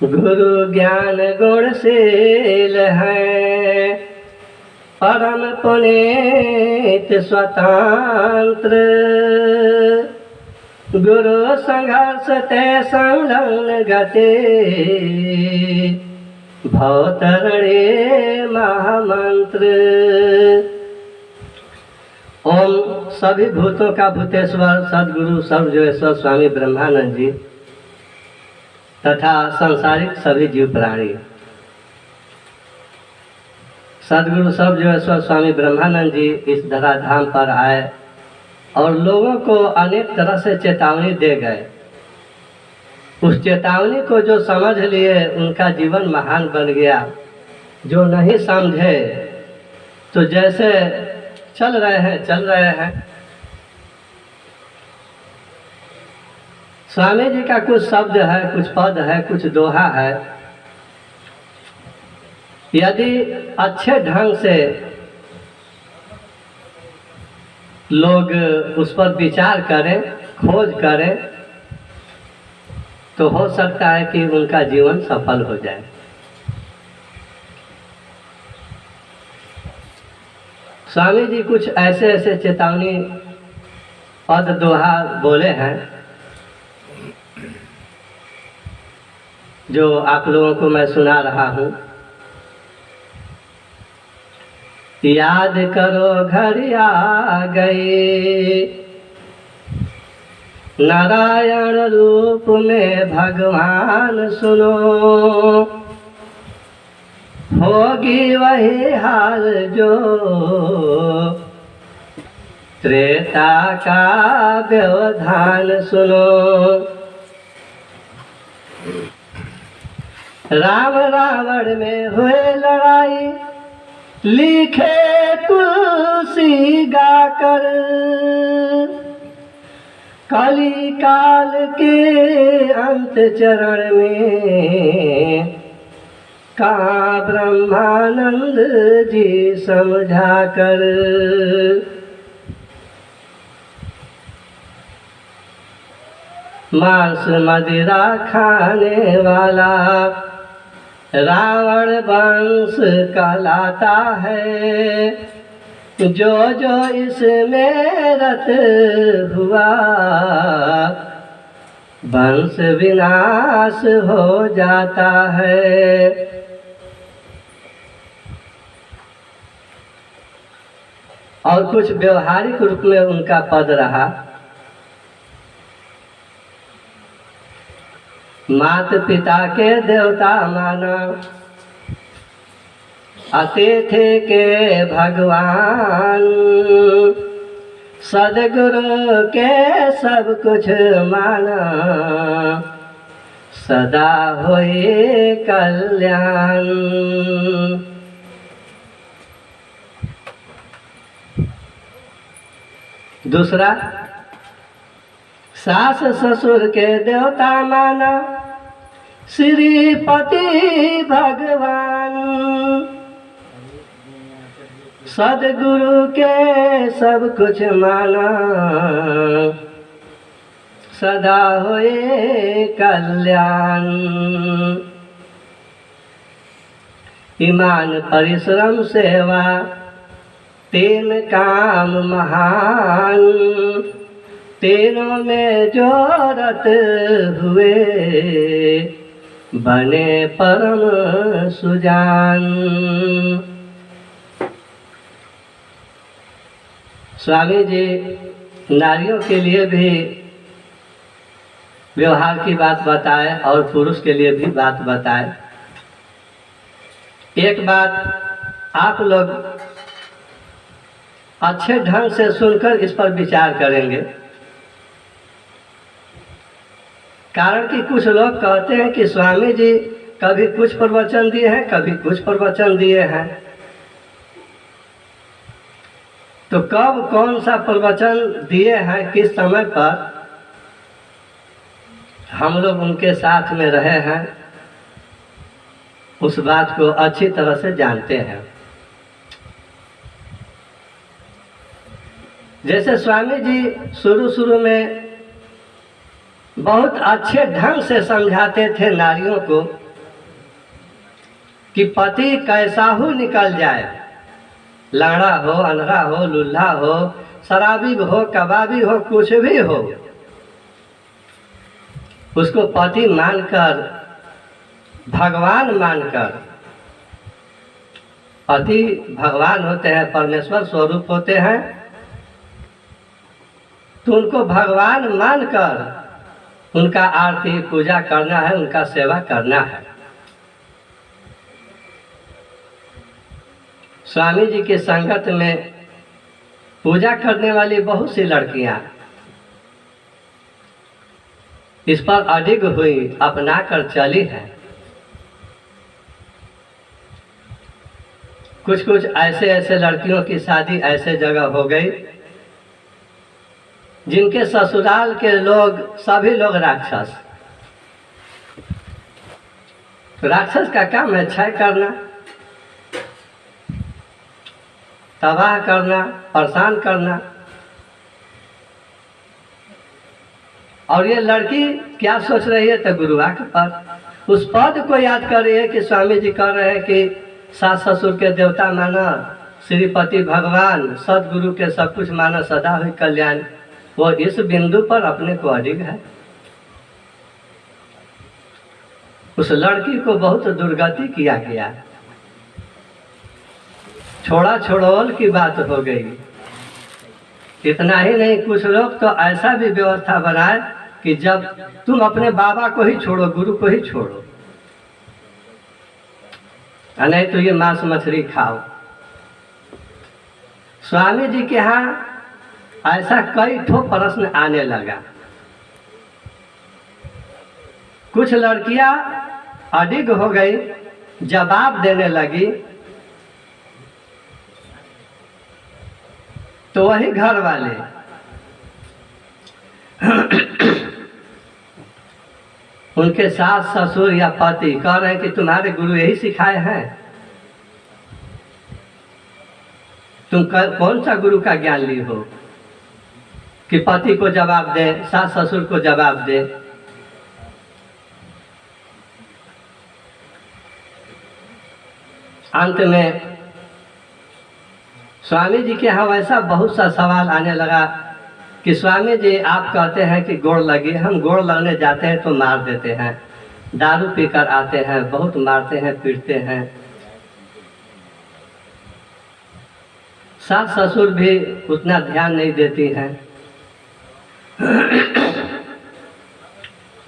गुरु ज्ञान गुणशील है, परम पुनीत स्वतंत्र। गुरु संघर्ष ते संलग्न गति, भवतरणे महामंत्र। ओम सभी भूतों का भूतेश्वर सदगुरु सर्वजोगेश्वर स्वामी ब्रह्मानंद जी तथा संसारिक सभी जीव प्राणी सदगुरु सर्वजोगेश्वर स्वामी ब्रह्मानंद जी इस धराधाम पर आए और लोगों को अनेक तरह से चेतावनी दे गए। उस चेतावनी को जो समझ लिए उनका जीवन महान बन गया। जो नहीं समझे तो जैसे चल रहे हैं। स्वामी जी का कुछ शब्द है, कुछ पद है, कुछ दोहा है। यदि अच्छे ढंग से लोग उस पर विचार करें, खोज करें, तो हो सकता है कि उनका जीवन सफल हो जाए। स्वामी जी कुछ ऐसे चेतावनी पद दोहा बोले हैं जो आप लोगों को मैं सुना रहा हूँ। याद करो घड़ी आ गई, नारायण रूप में भगवान सुनो। होगी वही हाल जो त्रेता का व्यवधान सुनो। राम रावण में हुए लड़ाई, लिखे तुलसी गाकर। कली काल के अंत चरण में कहाँ ब्रह्मानंद जी समझा कर। मांस मदिरा खाने वाला रावण वंश कहलाता है। जो जो इसमें रत हुआ, वंश विनाश हो जाता है। और कुछ व्यवहारिक रूप में उनका पद रहा। माता पिता के देवता माना, अतिथि के भगवान। सदगुरु के सब कुछ माना, सदा होए कल्याण। दूसरा, सास ससुर के देवता माना, श्रीपति भगवान। सदगुरु के सब कुछ माना, सदा होए कल्याण। ईमान परिश्रम सेवा तीन काम महान। तीनों में जो रत हुए, बने परम सुजान। स्वामी जी नारियों के लिए भी व्यवहार की बात बताए और पुरुष के लिए भी बात बताए। एक बात आप लोग अच्छे ढंग से सुनकर इस पर विचार करेंगे। कारण कि कुछ लोग कहते हैं कि स्वामी जी कभी कुछ प्रवचन दिए हैं, कभी कुछ प्रवचन दिए हैं। तो कब कौन सा प्रवचन दिए हैं, किस समय पर, हम लोग उनके साथ में रहे हैं, उस बात को अच्छी तरह से जानते हैं। जैसे स्वामी जी शुरू में बहुत अच्छे ढंग से समझाते थे नारियों को कि पति कैसा हो निकल जाए, लंगड़ा हो, अनरा हो, लुल्हा हो, शराबी हो, कबाबी हो, कुछ भी हो, उसको पति मानकर, भगवान मानकर, पति भगवान होते हैं, परमेश्वर स्वरूप होते हैं, तो उनको भगवान मानकर उनका आरती पूजा करना है, उनका सेवा करना है। स्वामी जी के संगत में पूजा करने वाली बहुत सी लड़कियां इस पर अडिग हुई, अपना कर चली हैं। कुछ कुछ ऐसे लड़कियों की शादी ऐसे जगह हो गई जिनके ससुराल के लोग, सभी लोग राक्षस। राक्षस का काम है क्षय करना, तबाह करना, परेशान करना। और ये लड़की क्या सोच रही है, तो गुरुआ के पास उस पद को याद कर रही है कि स्वामी जी कह रहे हैं कि सास ससुर के देवता माना, श्रीपति भगवान, सदगुरु के सब कुछ माना, सदा हुई कल्याण। वो इस बिंदु पर अपने को अडिग है। उस लड़की को बहुत दुर्गति किया गया, छोड़ा छोड़ोल की बात हो गई। इतना ही नहीं, कुछ लोग तो ऐसा भी व्यवस्था बनाए कि जब तुम अपने बाबा को ही छोड़ो, गुरु को ही छोड़ो, नहीं तो ये मांस मछली खाओ। स्वामी जी के यहाँ ऐसा कई ठो प्रश्न आने लगा। कुछ लड़कियां अडिग हो गई, जवाब देने लगी, तो वही घर वाले उनके सास ससुर या पति कह रहे हैं कि तुम्हारे गुरु यही सिखाए हैं, तुम कौन सा गुरु का ज्ञान ली हो कि पति को जवाब दे, सास ससुर को जवाब दे। अंत में स्वामी जी के यहाँ वैसा बहुत सा सवाल आने लगा कि स्वामी जी आप कहते हैं कि गोड़ लगी, हम गोड़ लगने जाते हैं तो मार देते हैं, दारू पीकर आते हैं, बहुत मारते हैं, पीटते हैं, सास ससुर भी उतना ध्यान नहीं देती हैं,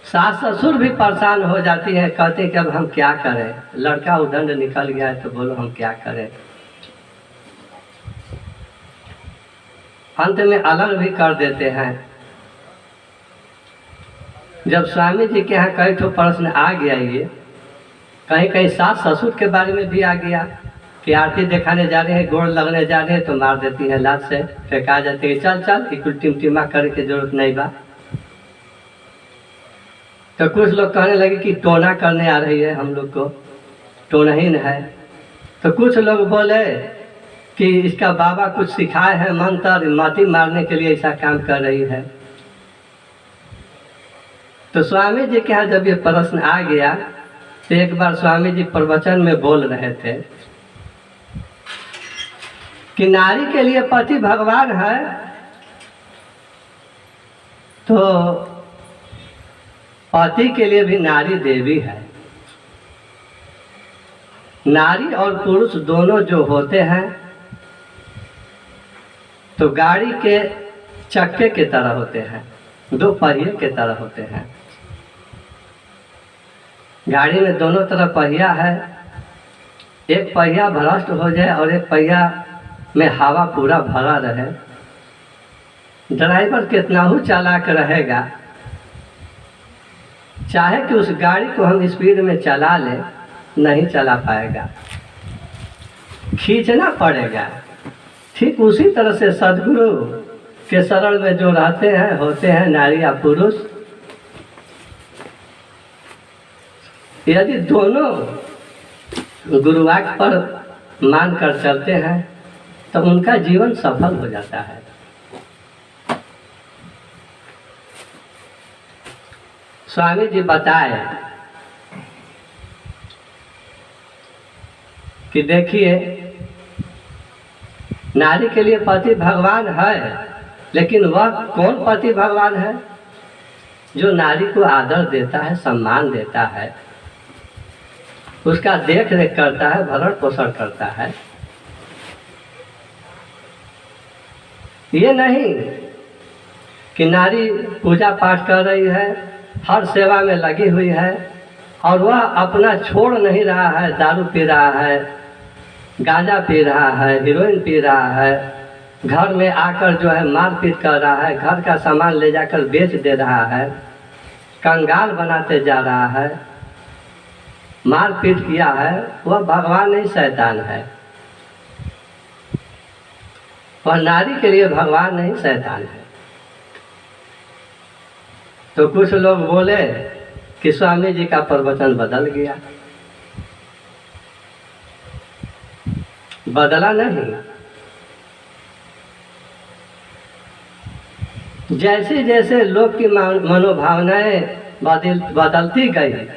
सास ससुर भी परेशान हो जाती है, कहते हैं कि अब हम क्या करें, लड़का उदंड निकल गया है तो बोलो हम क्या करें। अंत में अलग भी कर देते हैं। जब स्वामी जी के यहाँ कई ठो प्रश्न आ गया, ये कहीं कहीं सास ससुर के बारे में भी आ गया कि आरती दिखाने जा रहे हैं, गोड़ लगने जा रहे हैं तो मार देती है, लात से फेंका जाती है, चल चल इकुल टिमटिमा करे की जरूरत नहीं बा। तो कुछ लोग कहने लगे कि टोना करने आ रही है, हम लोग को टोनहीन है। तो कुछ लोग बोले कि इसका बाबा कुछ सिखाए हैं मंत्र, माटी मारने के लिए ऐसा काम कर रही है। तो स्वामी जी के यहाँ जब ये प्रश्न आ गया तो एक बार स्वामी जी प्रवचन में बोल रहे थे कि नारी के लिए पति भगवान है, तो पति के लिए भी नारी देवी है। नारी और पुरुष दोनों जो होते हैं तो गाड़ी के चक्के के तरह होते हैं, दो पहिए के तरह होते हैं। गाड़ी में दोनों तरफ पहिया है, एक पहिया भ्रष्ट हो जाए और एक पहिया में हवा पूरा भरा रहे, ड्राइवर कितना ही चालाक रहेगा, चाहे कि उस गाड़ी को हम स्पीड में चला लें, नहीं चला पाएगा, खींचना पड़ेगा। ठीक उसी तरह से सदगुरु के शरण में जो रहते हैं, होते हैं नारी या पुरुष, यदि दोनों गुरुवाक्य पर मान कर चलते हैं तो उनका जीवन सफल हो जाता है। स्वामी जी बताए कि देखिए, नारी के लिए पति भगवान है, लेकिन वह कौन पति भगवान है? जो नारी को आदर देता है, सम्मान देता है, उसका देख रेख करता है, भरण पोषण करता है। ये नहीं कि नारी पूजा पाठ कर रही है, हर सेवा में लगी हुई है और वह अपना छोड़ नहीं रहा है, दारू पी रहा है, गांजा पी रहा है, हीरोइन पी रहा है, घर में आकर जो है मारपीट कर रहा है, घर का सामान ले जाकर बेच दे रहा है, कंगाल बनाते जा रहा है, मारपीट किया है। वह भगवान नहीं, शैतान है। वह नारी के लिए भगवान नहीं, शैतान है। तो कुछ लोग बोले कि स्वामी जी का प्रवचन बदल गया। बदला नहीं। जैसे जैसे लोग की मनोभावनाएं बदलती गई,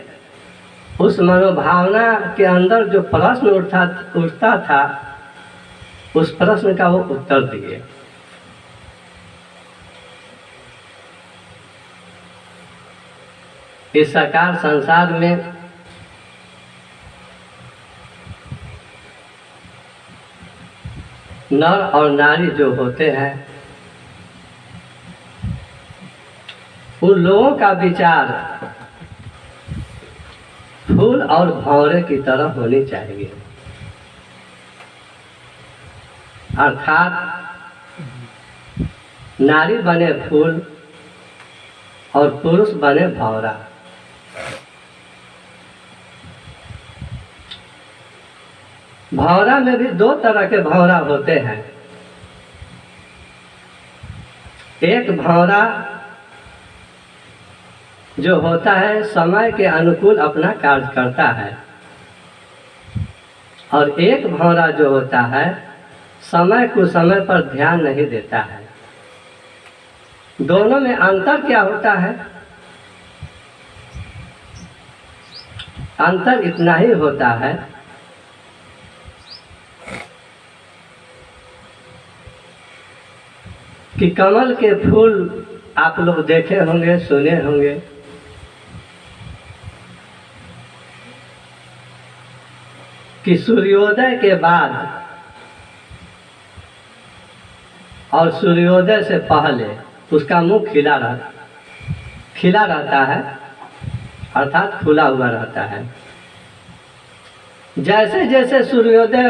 उस मनोभावना के अंदर जो प्रश्न उठता था, उस प्रश्न का वो उत्तर दिए। इस साकार संसार में नर और नारी जो होते हैं, उन लोगों का विचार फूल और भंवरे की तरह होनी चाहिए। अर्थात नारी बने फूल और पुरुष बने भंवरा। भंवरा में भी दो तरह के भंवरा होते हैं। एक भंवरा जो होता है समय के अनुकूल अपना कार्य करता है, और एक भंवरा जो होता है समय को समय पर ध्यान नहीं देता है। दोनों में अंतर क्या होता है? अंतर इतना ही होता है कि कमल के फूल आप लोग देखे होंगे, सुने होंगे, कि सूर्योदय के बाद और सूर्योदय से पहले उसका मुंह खिला रहता है, अर्थात खुला हुआ रहता है। जैसे जैसे सूर्योदय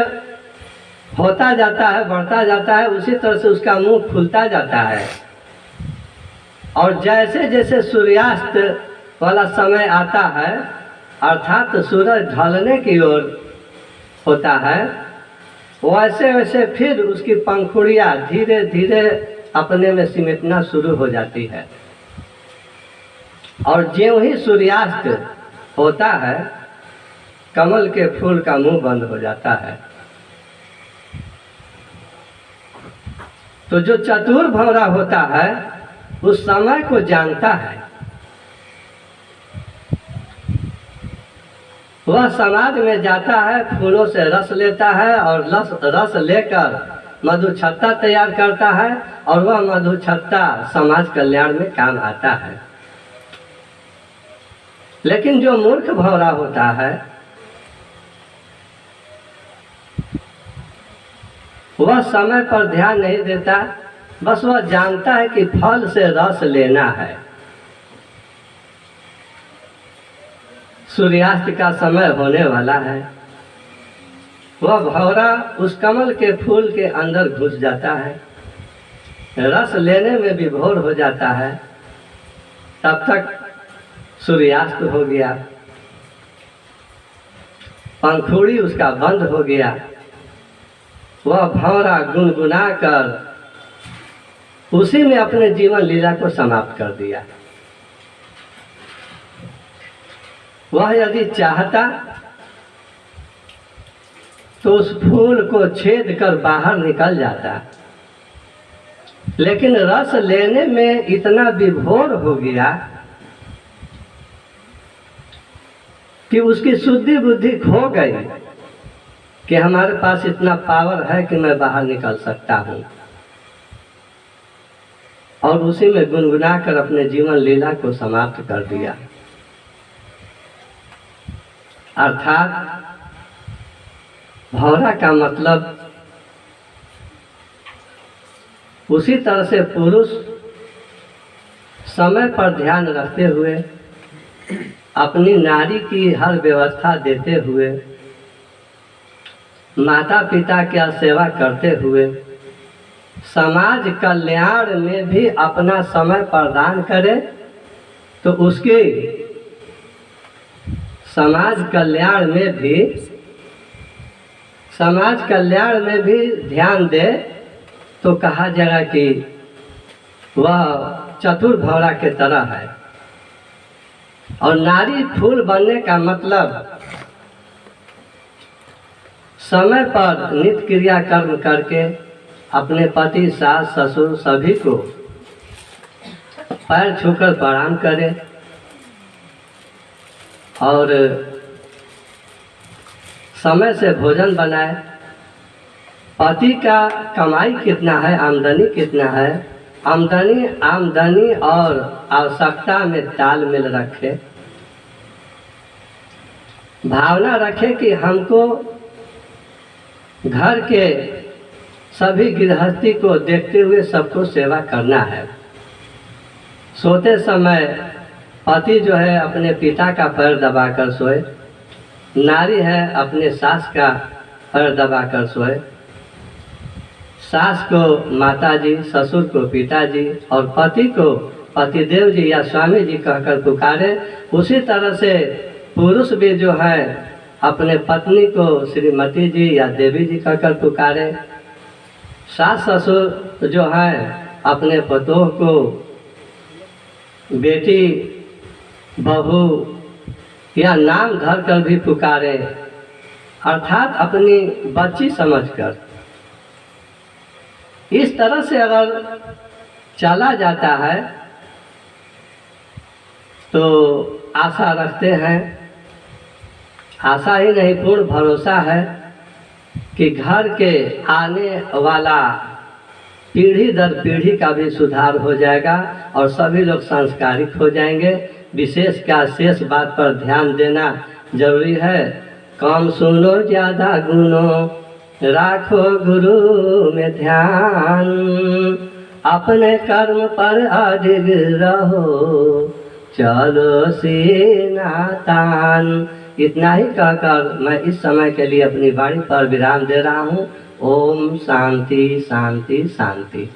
होता जाता है, बढ़ता जाता है, उसी तरह से उसका मुंह खुलता जाता है। और जैसे जैसे सूर्यास्त वाला समय आता है, अर्थात सूरज ढलने की ओर होता है, वैसे वैसे फिर उसकी पंखुड़ियाँ धीरे धीरे अपने में सिमटना शुरू हो जाती है। और ज्यों ही सूर्यास्त होता है, कमल के फूल का मुंह बंद हो जाता है। तो जो चतुर भंवरा होता है, उस समय को जानता है। वह समाज में जाता है, फूलों से रस लेता है और रस लेकर मधुछत्ता तैयार करता है, और वह मधुछत्ता समाज कल्याण में काम आता है। लेकिन जो मूर्ख भंवरा होता है, वह समय पर ध्यान नहीं देता, बस वह जानता है कि फल से रस लेना है। सूर्यास्त का समय होने वाला है, वह भंवरा उस कमल के फूल के अंदर घुस जाता है, रस लेने में विभोर हो जाता है। तब तक सूर्यास्त हो गया, पंखुड़ी उसका बंद हो गया। वह भंवरा गुनगुना कर उसी में अपने जीवन लीला को समाप्त कर दिया। वह यदि चाहता तो उस फूल को छेद कर बाहर निकल जाता, लेकिन रस लेने में इतना विभोर हो गया कि उसकी शुद्धि बुद्धि खो गई। कि हमारे पास इतना पावर है कि मैं बाहर निकल सकता हूँ, और उसी में गुनगुना कर अपने जीवन लीला को समाप्त कर दिया। अर्थात भौरा का मतलब उसी तरह से पुरुष समय पर ध्यान रखते हुए, अपनी नारी की हर व्यवस्था देते हुए, माता पिता की सेवा करते हुए, समाज कल्याण में भी अपना समय प्रदान करे, तो उसके समाज कल्याण में भी ध्यान दे, तो कहा जाएगा कि वह चतुर भौरा के तरह है। और नारी फूल बनने का मतलब समय पर नित्य क्रिया कर्म करके अपने पति, सास, ससुर सभी को पैर छूकर प्रणाम करे, और समय से भोजन बनाए। पति का कमाई कितना है, आमदनी कितना है, आमदनी और आवश्यकता में तालमेल रखे। भावना रखे कि हमको घर के सभी गृहस्थी को देखते हुए सबको सेवा करना है। सोते समय पति जो है अपने पिता का पैर दबाकर सोए, नारी है अपने सास का पैर दबाकर सोए, सास को माताजी, ससुर को पिताजी, और पति को पतिदेव जी या स्वामी जी कहकर पुकारे। उसी तरह से पुरुष भी जो है अपने पत्नी को श्रीमती जी या देवी जी कहकर पुकारे। सास ससुर जो है अपने पतोह को बेटी, बहू या नाम धर कर भी पुकारे, अर्थात अपनी बच्ची समझकर। इस तरह से अगर चला जाता है तो आशा रखते हैं, आशा ही नहीं पूर्ण भरोसा है कि घर के आने वाला पीढ़ी दर पीढ़ी का भी सुधार हो जाएगा और सभी लोग संस्कारित हो जाएंगे। विशेष क्या शेष बात पर ध्यान देना जरूरी है। कम सुनो ज़्यादा गुनो, राखो गुरु में ध्यान, अपने कर्म पर अडिग रहो, चलो सीना तान। इतना ही कहकर मैं इस समय के लिए अपनी वाणी पर विराम दे रहा हूँ। ओम शांति शांति शांति।